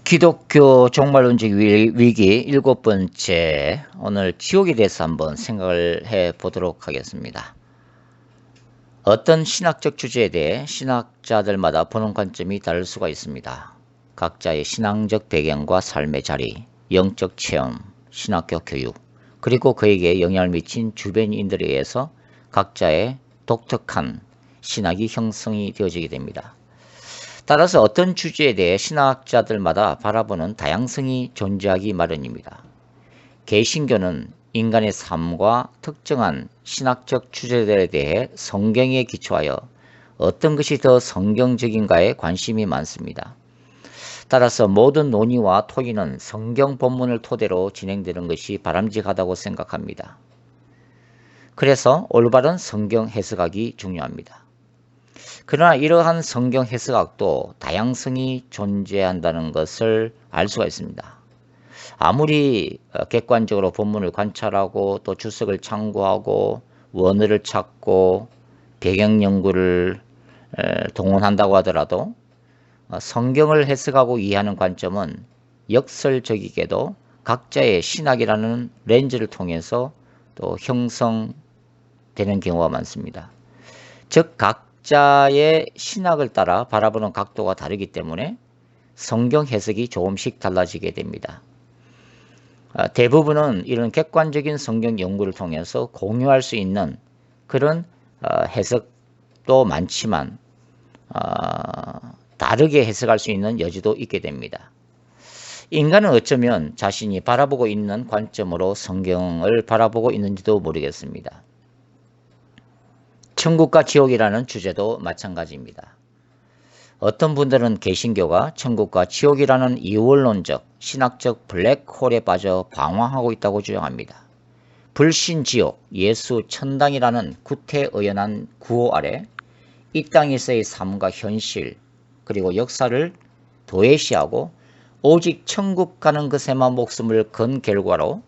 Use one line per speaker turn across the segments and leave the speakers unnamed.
기독교 종말론적 위기 일곱 번째, 오늘 지옥에 대해서 한번 생각을 해 보도록 하겠습니다. 어떤 신학적 주제에 대해 신학자들마다 보는 관점이 다를 수가 있습니다. 각자의 신앙적 배경과 삶의 자리, 영적 체험, 신학교 교육, 그리고 그에게 영향을 미친 주변인들에 의해서 각자의 독특한 신학이 형성이 되어지게 됩니다. 따라서 어떤 주제에 대해 신학자들마다 바라보는 다양성이 존재하기 마련입니다. 개신교는 인간의 삶과 특정한 신학적 주제들에 대해 성경에 기초하여 어떤 것이 더 성경적인가에 관심이 많습니다. 따라서 모든 논의와 토의는 성경 본문을 토대로 진행되는 것이 바람직하다고 생각합니다. 그래서 올바른 성경 해석학이 중요합니다. 그러나 이러한 성경 해석학도 다양성이 존재한다는 것을 알 수가 있습니다. 아무리 객관적으로 본문을 관찰하고 또 주석을 참고하고 원어를 찾고 배경 연구를 동원한다고 하더라도 성경을 해석하고 이해하는 관점은 역설적이게도 각자의 신학이라는 렌즈를 통해서 또 형성되는 경우가 많습니다. 즉 각자의 신학을 따라 바라보는 각도가 다르기 때문에 성경 해석이 조금씩 달라지게 됩니다. 대부분은 이런 객관적인 성경 연구를 통해서 공유할 수 있는 그런 해석도 많지만 다르게 해석할 수 있는 여지도 있게 됩니다. 인간은 어쩌면 자신이 바라보고 있는 관점으로 성경을 바라보고 있는지도 모르겠습니다. 천국과 지옥이라는 주제도 마찬가지입니다. 어떤 분들은 개신교가 천국과 지옥이라는 이원론적, 신학적 블랙홀에 빠져 방황하고 있다고 주장합니다. 불신지옥, 예수 천당이라는 구태의연한 구호 아래 이 땅에서의 삶과 현실, 그리고 역사를 도외시하고 오직 천국 가는 것에만 목숨을 건 결과로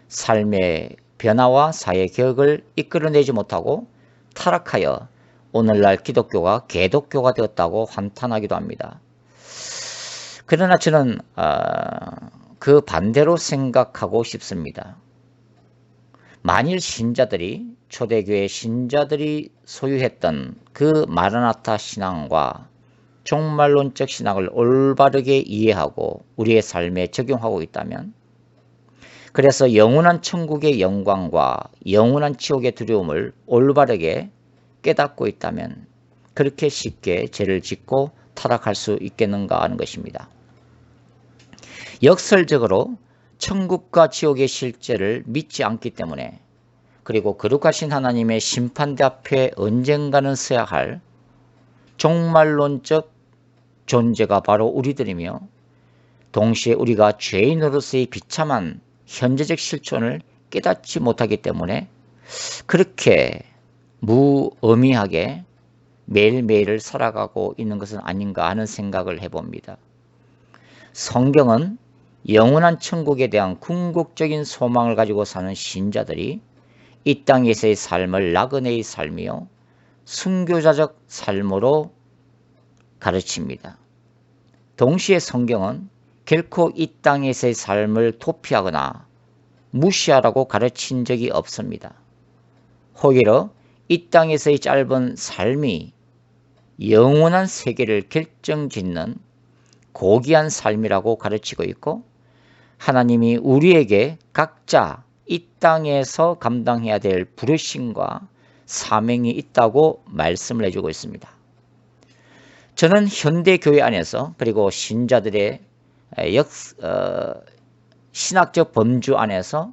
삶의 변화와 사회개혁을 이끌어내지 못하고 타락하여 오늘날 기독교가 개독교가 되었다고 한탄하기도 합니다. 그러나 저는 그 반대로 생각하고 싶습니다. 만일 신자들이 초대교회 신자들이 소유했던 그 마라나타 신앙과 종말론적 신학을 올바르게 이해하고 우리의 삶에 적용하고 있다면, 그래서 영원한 천국의 영광과 영원한 지옥의 두려움을 올바르게 깨닫고 있다면 그렇게 쉽게 죄를 짓고 타락할 수 있겠는가 하는 것입니다. 역설적으로 천국과 지옥의 실제를 믿지 않기 때문에, 그리고 거룩하신 하나님의 심판대 앞에 언젠가는 서야 할 종말론적 존재가 바로 우리들이며, 동시에 우리가 죄인으로서의 비참한 현재적 실존을 깨닫지 못하기 때문에 그렇게 무의미하게 매일매일을 살아가고 있는 것은 아닌가 하는 생각을 해봅니다. 성경은 영원한 천국에 대한 궁극적인 소망을 가지고 사는 신자들이 이 땅에서의 삶을 나그네의 삶이요 순교자적 삶으로 가르칩니다. 동시에 성경은 결코 이 땅에서의 삶을 도피하거나 무시하라고 가르친 적이 없습니다. 오히려 이 땅에서의 짧은 삶이 영원한 세계를 결정짓는 고귀한 삶이라고 가르치고 있고, 하나님이 우리에게 각자 이 땅에서 감당해야 될 부르심과 사명이 있다고 말씀을 해주고 있습니다. 저는 현대 교회 안에서, 그리고 신자들의 신학적 범주 안에서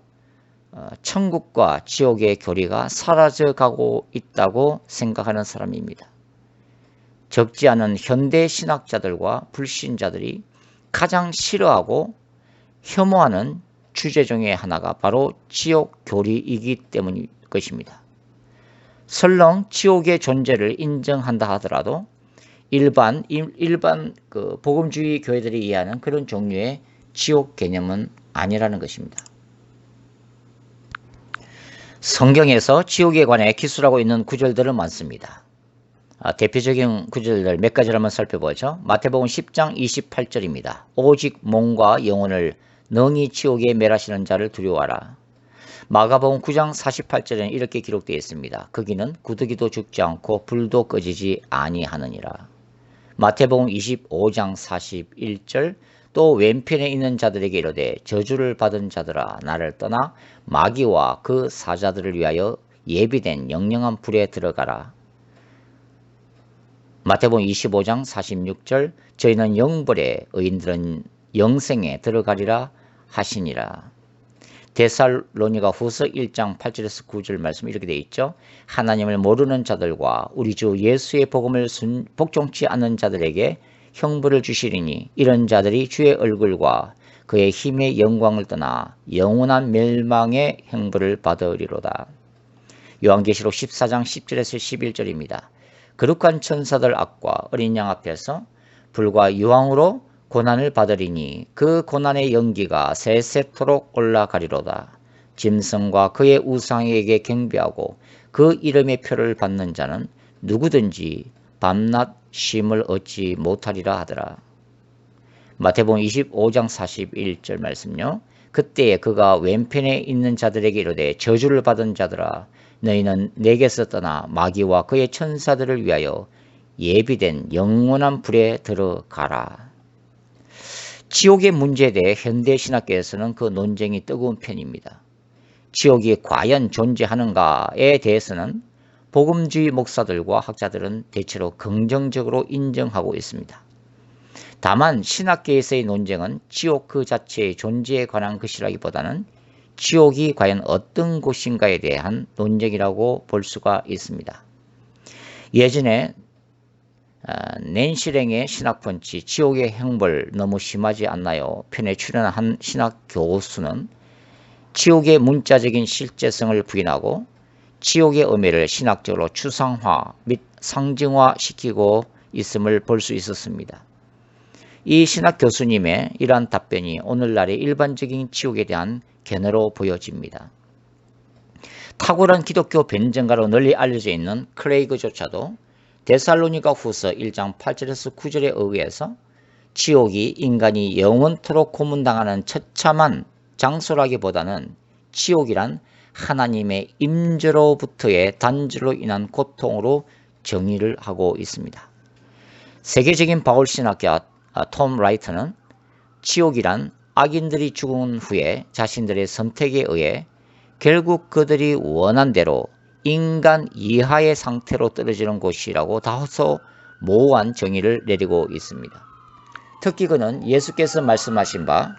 천국과 지옥의 교리가 사라져가고 있다고 생각하는 사람입니다. 적지 않은 현대 신학자들과 불신자들이 가장 싫어하고 혐오하는 주제 중에 하나가 바로 지옥 교리이기 때문일 것입니다. 설령 지옥의 존재를 인정한다 하더라도 일반 복음주의 교회들이 이해하는 그런 종류의 지옥 개념은 아니라는 것입니다. 성경에서 지옥에 관해 기술하고 있는 구절들은 많습니다. 대표적인 구절들 몇 가지를 한번 살펴보죠. 마태복음 10장 28절입니다. 오직 몸과 영혼을 능히 지옥에 멸하시는 자를 두려워하라. 마가복음 9장 48절에는 이렇게 기록되어 있습니다. 거기는 구더기도 죽지 않고 불도 꺼지지 아니하느니라. 마태복음 25장 41절 또 왼편에 있는 자들에게 이르되 저주를 받은 자들아 나를 떠나 마귀와 그 사자들을 위하여 예비된 영영한 불에 들어가라. 마태복음 25장 46절 저희는 영벌에 의인들은 영생에 들어가리라 하시니라. 데살로니가 후서 1장 8절에서 9절 말씀 이렇게 되어 있죠. 하나님을 모르는 자들과 우리 주 예수의 복음을 복종치 않는 자들에게 형벌을 주시리니 이런 자들이 주의 얼굴과 그의 힘의 영광을 떠나 영원한 멸망의 형벌을 받으리로다. 요한계시록 14장 10절에서 11절입니다. 거룩한 천사들 앞과 어린 양 앞에서 불과 유황으로 고난을 받으리니 그 고난의 연기가 세세토록 올라가리로다. 짐승과 그의 우상에게 경배하고 그 이름의 표를 받는 자는 누구든지 밤낮 쉼을 얻지 못하리라 하더라. 마태복음 25장 41절 말씀요. 그때에 그가 왼편에 있는 자들에게 이르되 저주를 받은 자들아 너희는 내게서 떠나 마귀와 그의 천사들을 위하여 예비된 영원한 불에 들어가라. 지옥의 문제에 대해 현대신학계에서는 그 논쟁이 뜨거운 편입니다. 지옥이 과연 존재하는가에 대해서는 복음주의 목사들과 학자들은 대체로 긍정적으로 인정하고 있습니다. 다만 신학계에서의 논쟁은 지옥 그 자체의 존재에 관한 것이라기보다는 지옥이 과연 어떤 곳인가에 대한 논쟁이라고 볼 수가 있습니다. 예전에 낸시랭의 신학펀치 지옥의 형벌 너무 심하지 않나요? 편에 출연한 한 신학 교수는 지옥의 문자적인 실제성을 부인하고 지옥의 의미를 신학적으로 추상화 및 상징화시키고 있음을 볼 수 있었습니다. 이 신학 교수님의 이러한 답변이 오늘날의 일반적인 지옥에 대한 견해로 보여집니다. 탁월한 기독교 변증가로 널리 알려져 있는 크레이그조차도 데살로니가 후서 1장 8절에서 9절에 의해서 지옥이 인간이 영원토록 고문당하는 처참한 장소라기보다는 지옥이란 하나님의 임재로부터의 단절로 인한 고통으로 정의를 하고 있습니다. 세계적인 바울신학자 톰 라이트는 지옥이란 악인들이 죽은 후에 자신들의 선택에 의해 결국 그들이 원한 대로 인간 이하의 상태로 떨어지는 곳이라고 다소 모호한 정의를 내리고 있습니다. 특히 그는 예수께서 말씀하신 바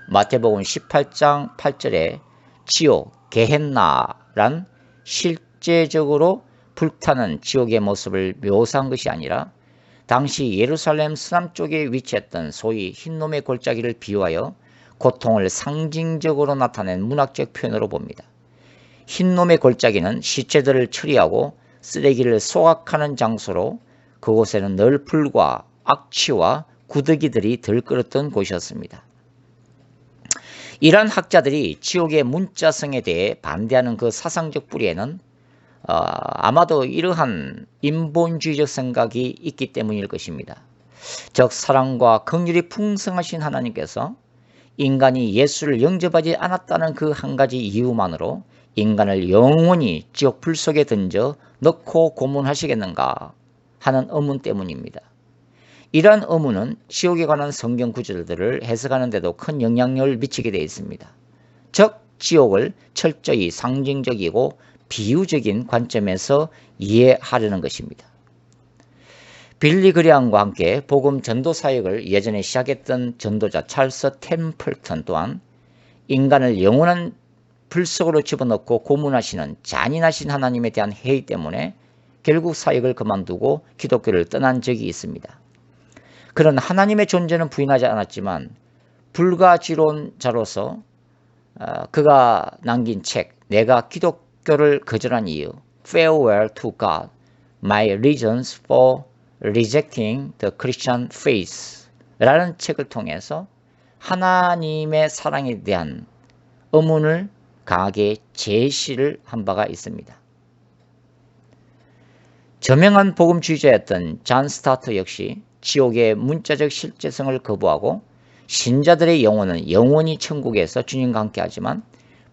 마태복음 18장 8절에 지옥, 게헨나란 실제적으로 불타는 지옥의 모습을 묘사한 것이 아니라 당시 예루살렘 서남쪽에 위치했던 소위 흰놈의 골짜기를 비유하여 고통을 상징적으로 나타낸 문학적 표현으로 봅니다. 흰놈의 골짜기는 시체들을 처리하고 쓰레기를 소각하는 장소로 그곳에는 늘 풀과 악취와 구더기들이 들끓었던 곳이었습니다. 이러한 학자들이 지옥의 문자성에 대해 반대하는 그 사상적 뿌리에는 아마도 이러한 인본주의적 생각이 있기 때문일 것입니다. 즉 사랑과 긍휼이 풍성하신 하나님께서 인간이 예수를 영접하지 않았다는 그 한 가지 이유만으로 인간을 영원히 지옥 불 속에 던져 넣고 고문하시겠는가 하는 의문 때문입니다. 이러한 의문은 지옥에 관한 성경 구절들을 해석하는 데도 큰 영향력을 미치게 되어 있습니다. 즉 지옥을 철저히 상징적이고 비유적인 관점에서 이해하려는 것입니다. 빌리 그레함과 함께 복음 전도 사역을 예전에 시작했던 전도자 찰스 템플턴 또한 인간을 영원한 불 속으로 집어넣고 고문하시는 잔인하신 하나님에 대한 회의 때문에 결국 사역을 그만두고 기독교를 떠난 적이 있습니다. 그는 하나님의 존재는 부인하지 않았지만 불가지론자로서 그가 남긴 책 내가 기독교를 거절한 이유 Farewell to God, My Reasons for Rejecting the Christian Faith 라는 책을 통해서 하나님의 사랑에 대한 의문을 강하게 제시를 한 바가 있습니다. 저명한 복음주의자였던 잔 스타트 역시 지옥의 문자적 실제성을 거부하고 신자들의 영혼은 영원히 천국에서 주님과 함께하지만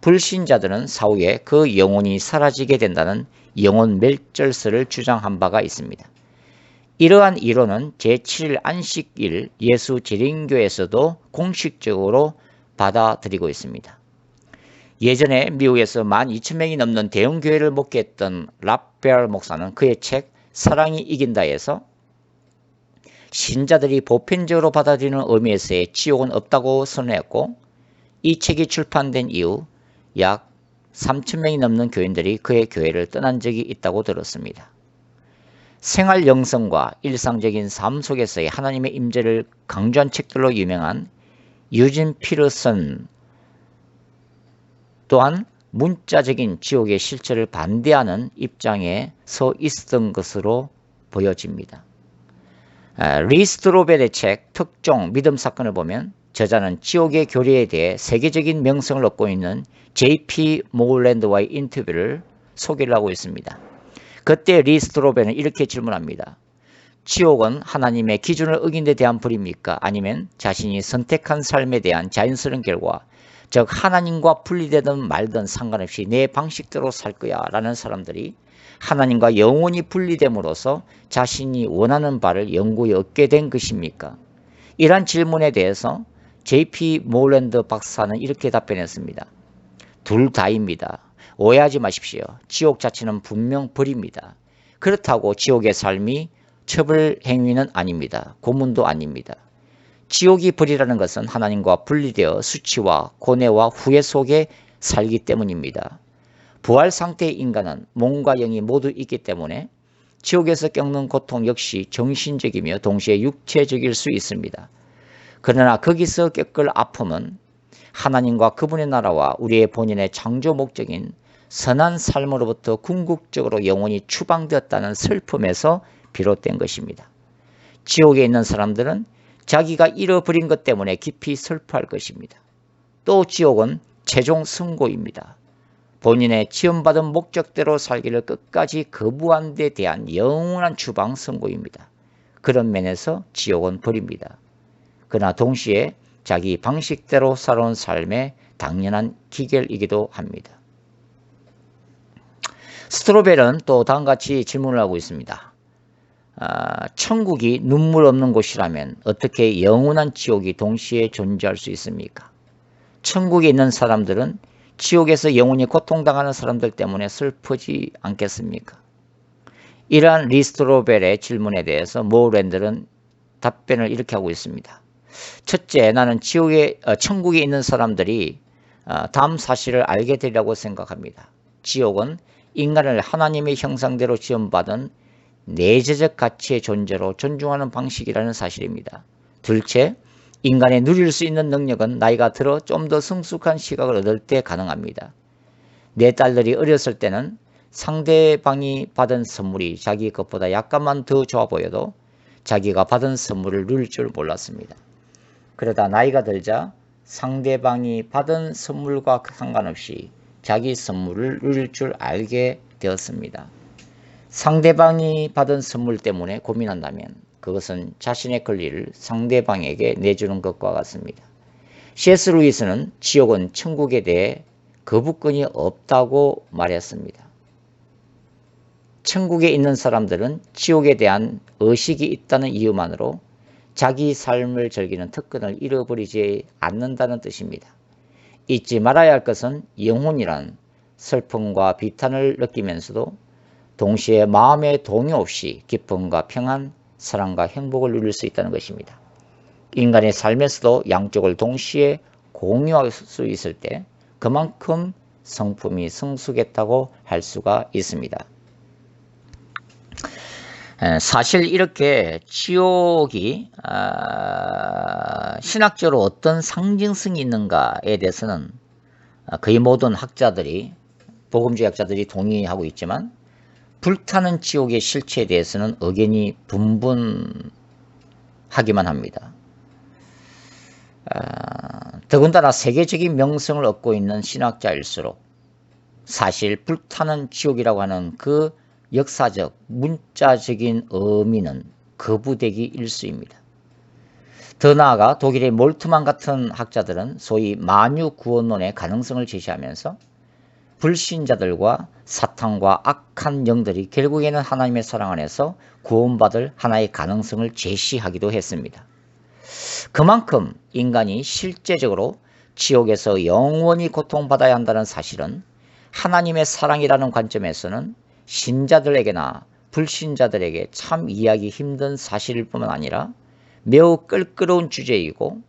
불신자들은 사후에 그 영혼이 사라지게 된다는 영혼 멸절설을 주장한 바가 있습니다. 이러한 이론은 제7일 안식일 예수 재림교에서도 공식적으로 받아들이고 있습니다. 예전에 미국에서 12,000명이 넘는 대형 교회를 목회했던 라벨 목사는 그의 책 사랑이 이긴다에서 신자들이 보편적으로 받아들이는 의미에서의 지옥은 없다고 선언했고, 이 책이 출판된 이후 약 3,000명이 넘는 교인들이 그의 교회를 떠난 적이 있다고 들었습니다. 생활 영성과 일상적인 삶 속에서의 하나님의 임재를 강조한 책들로 유명한 유진 피터슨 또한 문자적인 지옥의 실체를 반대하는 입장에 서 있었던 것으로 보여집니다. 리스트로벨의 책 특종 믿음 사건을 보면 저자는 지옥의 교리에 대해 세계적인 명성을 얻고 있는 J.P. 모울랜드와의 인터뷰를 소개를 하고 있습니다. 그때 리스트로벨은 이렇게 질문합니다. 지옥은 하나님의 기준을 어긴 데 대한 불입니까? 아니면 자신이 선택한 삶에 대한 자연스러운 결과, 즉 하나님과 분리되든 말든 상관없이 내 방식대로 살 거야 라는 사람들이 하나님과 영원히 분리됨으로써 자신이 원하는 바를 영구히 얻게 된 것입니까? 이러한 질문에 대해서 J.P. 모울랜드 박사는 이렇게 답변했습니다. 둘 다입니다. 오해하지 마십시오. 지옥 자체는 분명 벌입니다. 그렇다고 지옥의 삶이 처벌 행위는 아닙니다. 고문도 아닙니다. 지옥이 벌이라는 것은 하나님과 분리되어 수치와 고뇌와 후회 속에 살기 때문입니다. 부활 상태의 인간은 몸과 영이 모두 있기 때문에 지옥에서 겪는 고통 역시 정신적이며 동시에 육체적일 수 있습니다. 그러나 거기서 겪을 아픔은 하나님과 그분의 나라와 우리의 본인의 창조 목적인 선한 삶으로부터 궁극적으로 영원히 추방되었다는 슬픔에서 비롯된 것입니다. 지옥에 있는 사람들은 자기가 잃어버린 것 때문에 깊이 슬퍼할 것입니다. 또 지옥은 최종 선고입니다. 본인의 지원받은 목적대로 살기를 끝까지 거부한 데 대한 영원한 추방 선고입니다. 그런 면에서 지옥은 벌입니다. 그러나 동시에 자기 방식대로 살아온 삶의 당연한 기결이기도 합니다. 스트로벨은 또 다음같이 질문을 하고 있습니다. 천국이 눈물 없는 곳이라면 어떻게 영원한 지옥이 동시에 존재할 수 있습니까? 천국에 있는 사람들은 지옥에서 영원히 고통당하는 사람들 때문에 슬프지 않겠습니까? 이러한 리스트로벨의 질문에 대해서 모울랜드는 답변을 이렇게 하고 있습니다. 첫째, 나는 천국에 있는 사람들이 다음 사실을 알게 되리라고 생각합니다. 지옥은 인간을 하나님의 형상대로 지음받은 내재적 가치의 존재로 존중하는 방식이라는 사실입니다. 둘째, 인간의 누릴 수 있는 능력은 나이가 들어 좀 더 성숙한 시각을 얻을 때 가능합니다. 내 딸들이 어렸을 때는 상대방이 받은 선물이 자기 것보다 약간만 더 좋아 보여도 자기가 받은 선물을 누릴 줄 몰랐습니다. 그러다 나이가 들자 상대방이 받은 선물과 상관없이 자기 선물을 누릴 줄 알게 되었습니다. 상대방이 받은 선물 때문에 고민한다면 그것은 자신의 권리를 상대방에게 내주는 것과 같습니다. C.S. 루이스는 지옥은 천국에 대해 거부권이 없다고 말했습니다. 천국에 있는 사람들은 지옥에 대한 의식이 있다는 이유만으로 자기 삶을 즐기는 특권을 잃어버리지 않는다는 뜻입니다. 잊지 말아야 할 것은 영혼이란 슬픔과 비탄을 느끼면서도 동시에 마음의 동요 없이 기쁨과 평안, 사랑과 행복을 누릴 수 있다는 것입니다. 인간의 삶에서도 양쪽을 동시에 공유할 수 있을 때 그만큼 성품이 성숙했다고 할 수가 있습니다. 사실 이렇게 지옥이 신학적으로 어떤 상징성이 있는가에 대해서는 거의 모든 학자들이, 복음주의 학자들이 동의하고 있지만 불타는 지옥의 실체에 대해서는 의견이 분분하기만 합니다. 더군다나 세계적인 명성을 얻고 있는 신학자일수록 사실 불타는 지옥이라고 하는 그 역사적, 문자적인 의미는 거부되기 일쑤입니다. 더 나아가 독일의 몰트만 같은 학자들은 소위 만유구원론의 가능성을 제시하면서 불신자들과 사탄과 악한 영들이 결국에는 하나님의 사랑 안에서 구원받을 하나의 가능성을 제시하기도 했습니다. 그만큼 인간이 실제적으로 지옥에서 영원히 고통받아야 한다는 사실은 하나님의 사랑이라는 관점에서는 신자들에게나 불신자들에게 참 이해하기 힘든 사실일 뿐만 아니라 매우 껄끄러운 주제이고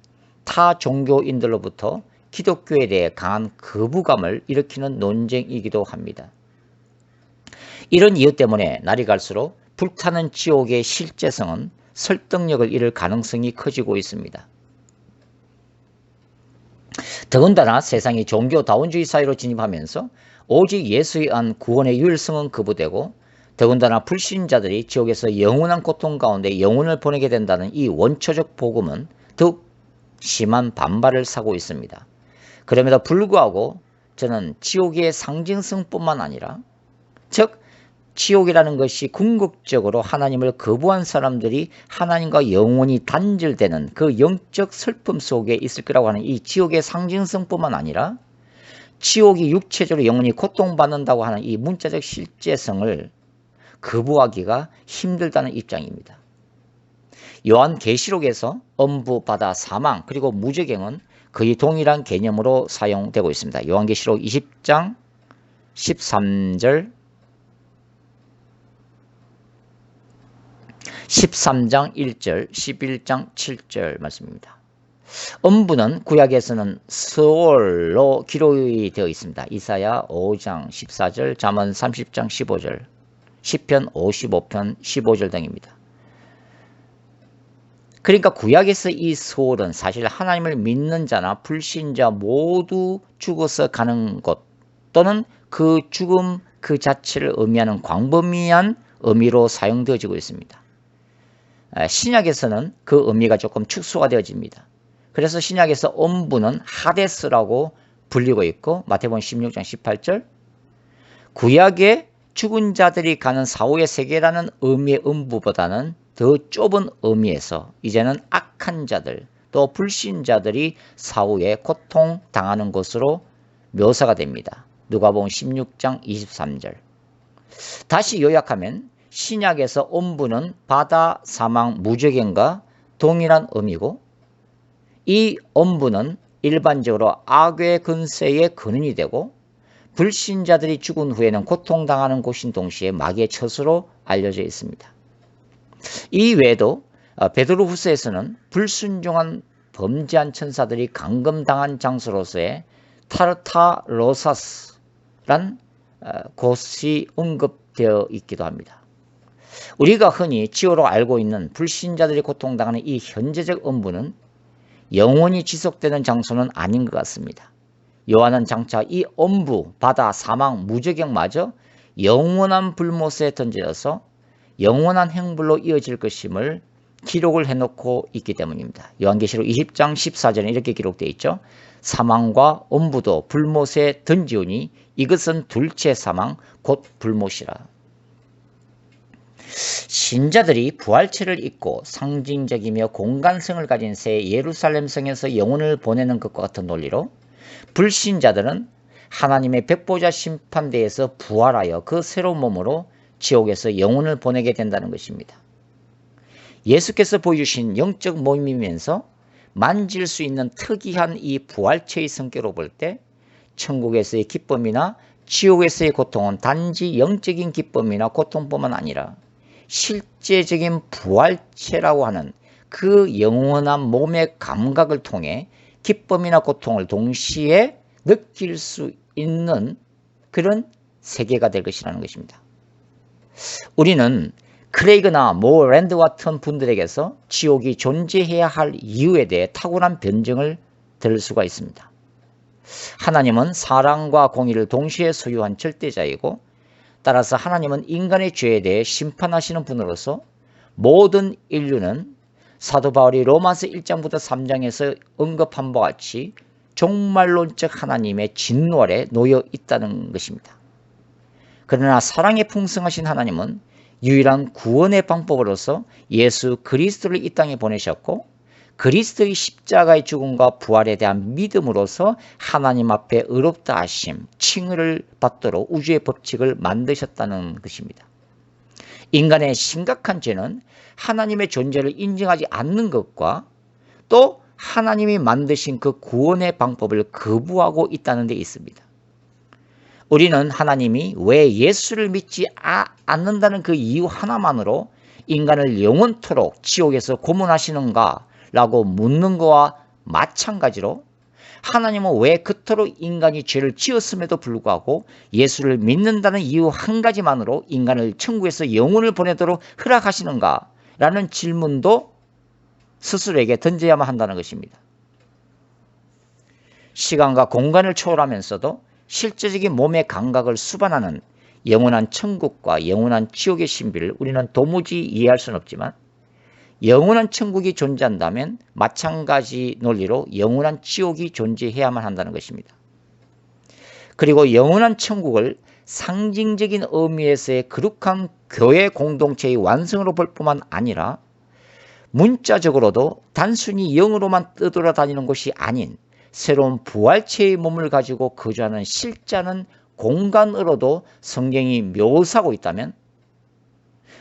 타 종교인들로부터 기독교에 대해 강한 거부감을 일으키는 논쟁이기도 합니다. 이런 이유 때문에 날이 갈수록 불타는 지옥의 실제성은 설득력을 잃을 가능성이 커지고 있습니다. 더군다나 세상이 종교다원주의 사회로 진입하면서 오직 예수에 의한 구원의 유일성은 거부되고 더군다나 불신자들이 지옥에서 영원한 고통 가운데 영혼을 보내게 된다는 이 원초적 복음은 더욱 심한 반발을 사고 있습니다. 그럼에도 불구하고 저는 지옥의 상징성뿐만 아니라 즉 지옥이라는 것이 궁극적으로 하나님을 거부한 사람들이 하나님과 영원히 단절되는 그 영적 슬픔 속에 있을 거라고 하는 이 지옥의 상징성뿐만 아니라 지옥이 육체적으로 영원히 고통받는다고 하는 이 문자적 실제성을 거부하기가 힘들다는 입장입니다. 요한계시록에서 엄부, 바다, 사망 그리고 무저갱은 거의 동일한 개념으로 사용되고 있습니다. 요한계시록 20장 13절 13장 1절 11장 7절 말씀입니다. 엄부는 구약에서는 스올로 기록이 되어 있습니다. 이사야 5장 14절 잠언 30장 15절 시편 55편 15절 등입니다. 그러니까 구약에서 이 스올은 사실 하나님을 믿는 자나 불신자 모두 죽어서 가는 곳 또는 그 죽음 그 자체를 의미하는 광범위한 의미로 사용되어지고 있습니다. 신약에서는 그 의미가 조금 축소가 되어집니다. 그래서 신약에서 엄부는 하데스라고 불리고 있고 마태복음 16장 18절 구약의 죽은 자들이 가는 사후의 세계라는 의미의 엄부보다는 더 좁은 의미에서 이제는 악한 자들 또 불신자들이 사후에 고통당하는 것으로 묘사가 됩니다. 누가복음 16장 23절. 다시 요약하면 신약에서 엄부는 바다, 사망, 무저갱과 동일한 의미고 이 엄부는 일반적으로 악의 근세의 근원이 되고 불신자들이 죽은 후에는 고통당하는 곳인 동시에 마귀의 처소로 알려져 있습니다. 이 외에도 베드로후서에서는 불순종한 범죄한 천사들이 감금당한 장소로서의 타르타로사스란 곳이 언급되어 있기도 합니다. 우리가 흔히 지옥으로 알고 있는 불신자들이 고통당하는 이 현재적 엄부는 영원히 지속되는 장소는 아닌 것 같습니다. 요한은 장차 이 엄부, 바다, 사망, 무저갱마저 영원한 불못에 던져져서 영원한 행불로 이어질 것임을 기록을 해놓고 있기 때문입니다. 요한계시록 20장 14절에 이렇게 기록되어 있죠. 사망과 엄부도 불못에 던지우니 이것은 둘째 사망 곧 불못이라. 신자들이 부활체를 입고 상징적이며 공간성을 가진 새 예루살렘 성에서 영혼을 보내는 것과 같은 논리로 불신자들은 하나님의 백보자 심판대에서 부활하여 그 새로운 몸으로 지옥에서 영혼을 보내게 된다는 것입니다. 예수께서 보여주신 영적 모임이면서 만질 수 있는 특이한 이 부활체의 성격으로 볼 때 천국에서의 기쁨이나 지옥에서의 고통은 단지 영적인 기쁨이나 고통뿐만 아니라 실제적인 부활체라고 하는 그 영원한 몸의 감각을 통해 기쁨이나 고통을 동시에 느낄 수 있는 그런 세계가 될 것이라는 것입니다. 우리는 크레이그나 모랜드 같은 분들에게서 지옥이 존재해야 할 이유에 대해 탁월한 변증을 들을 수가 있습니다. 하나님은 사랑과 공의를 동시에 소유한 절대자이고 따라서 하나님은 인간의 죄에 대해 심판하시는 분으로서 모든 인류는 사도 바울이 로마서 1장부터 3장에서 언급한 바와 같이 종말론적 하나님의 진노 아래 놓여 있다는 것입니다. 그러나 사랑에 풍성하신 하나님은 유일한 구원의 방법으로서 예수 그리스도를 이 땅에 보내셨고, 그리스도의 십자가의 죽음과 부활에 대한 믿음으로서 하나님 앞에 의롭다 하심, 칭의를 받도록 우주의 법칙을 만드셨다는 것입니다. 인간의 심각한 죄는 하나님의 존재를 인정하지 않는 것과 또 하나님이 만드신 그 구원의 방법을 거부하고 있다는 데 있습니다. 우리는 하나님이 왜 예수를 믿지 않는다는 그 이유 하나만으로 인간을 영원토록 지옥에서 고문하시는가 라고 묻는 것과 마찬가지로, 하나님은 왜 그토록 인간이 죄를 지었음에도 불구하고 예수를 믿는다는 이유 한 가지만으로 인간을 천국에서 영혼을 보내도록 허락하시는가 라는 질문도 스스로에게 던져야만 한다는 것입니다. 시간과 공간을 초월하면서도 실제적인 몸의 감각을 수반하는 영원한 천국과 영원한 지옥의 신비를 우리는 도무지 이해할 수는 없지만, 영원한 천국이 존재한다면 마찬가지 논리로 영원한 지옥이 존재해야만 한다는 것입니다. 그리고 영원한 천국을 상징적인 의미에서의 거룩한 교회 공동체의 완성으로 볼 뿐만 아니라 문자적으로도 단순히 영으로만 떠돌아다니는 것이 아닌 새로운 부활체의 몸을 가지고 거주하는 실제는 공간으로도 성경이 묘사하고 있다면,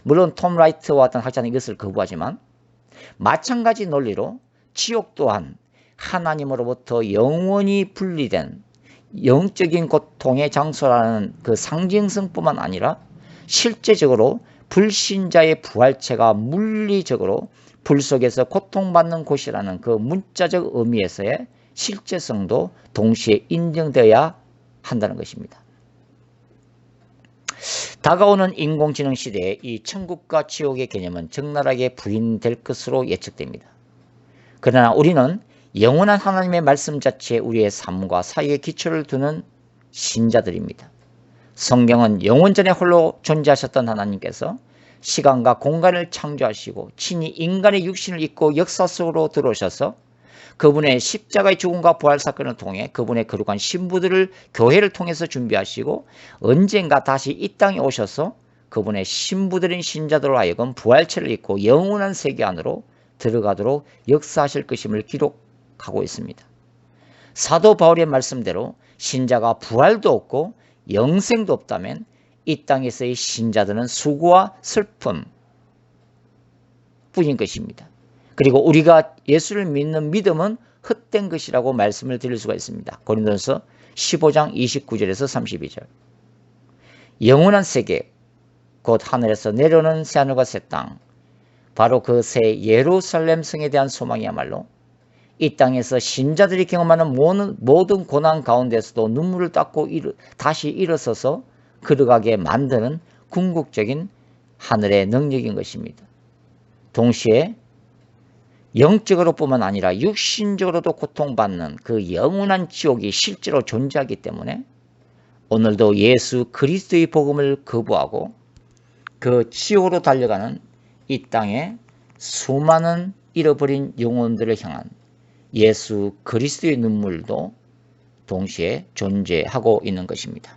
물론 톰 라이트와 같은 학자는 이것을 거부하지만, 마찬가지 논리로 지옥 또한 하나님으로부터 영원히 분리된 영적인 고통의 장소라는 그 상징성뿐만 아니라 실제적으로 불신자의 부활체가 물리적으로 불 속에서 고통받는 곳이라는 그 문자적 의미에서의 실제성도 동시에 인정되어야 한다는 것입니다. 다가오는 인공지능 시대에 이 천국과 지옥의 개념은 적나라하게 부인될 것으로 예측됩니다. 그러나 우리는 영원한 하나님의 말씀 자체에 우리의 삶과 사역의 기초를 두는 신자들입니다. 성경은 영원 전에 홀로 존재하셨던 하나님께서 시간과 공간을 창조하시고 친히 인간의 육신을 입고 역사 속으로 들어오셔서 그분의 십자가의 죽음과 부활 사건을 통해 그분의 거룩한 신부들을 교회를 통해서 준비하시고 언젠가 다시 이 땅에 오셔서 그분의 신부들인 신자들로 하여금 부활체를 입고 영원한 세계 안으로 들어가도록 역사하실 것임을 기록하고 있습니다. 사도 바울의 말씀대로 신자가 부활도 없고 영생도 없다면 이 땅에서의 신자들은 수고와 슬픔 뿐인 것입니다. 그리고 우리가 예수를 믿는 믿음은 헛된 것이라고 말씀을 드릴 수가 있습니다. 고린도전서 15장 29절에서 32절. 영원한 세계, 곧 하늘에서 내려오는 새하늘과 새 땅, 바로 그 새 예루살렘 성에 대한 소망이야말로 이 땅에서 신자들이 경험하는 모든 고난 가운데서도 눈물을 닦고 다시 일어서서 걸어가게 만드는 궁극적인 하늘의 능력인 것입니다. 동시에 영적으로 뿐만 아니라 육신적으로도 고통받는 그 영원한 지옥이 실제로 존재하기 때문에 오늘도 예수 그리스도의 복음을 거부하고 그 지옥으로 달려가는 이 땅에 수많은 잃어버린 영혼들을 향한 예수 그리스도의 눈물도 동시에 존재하고 있는 것입니다.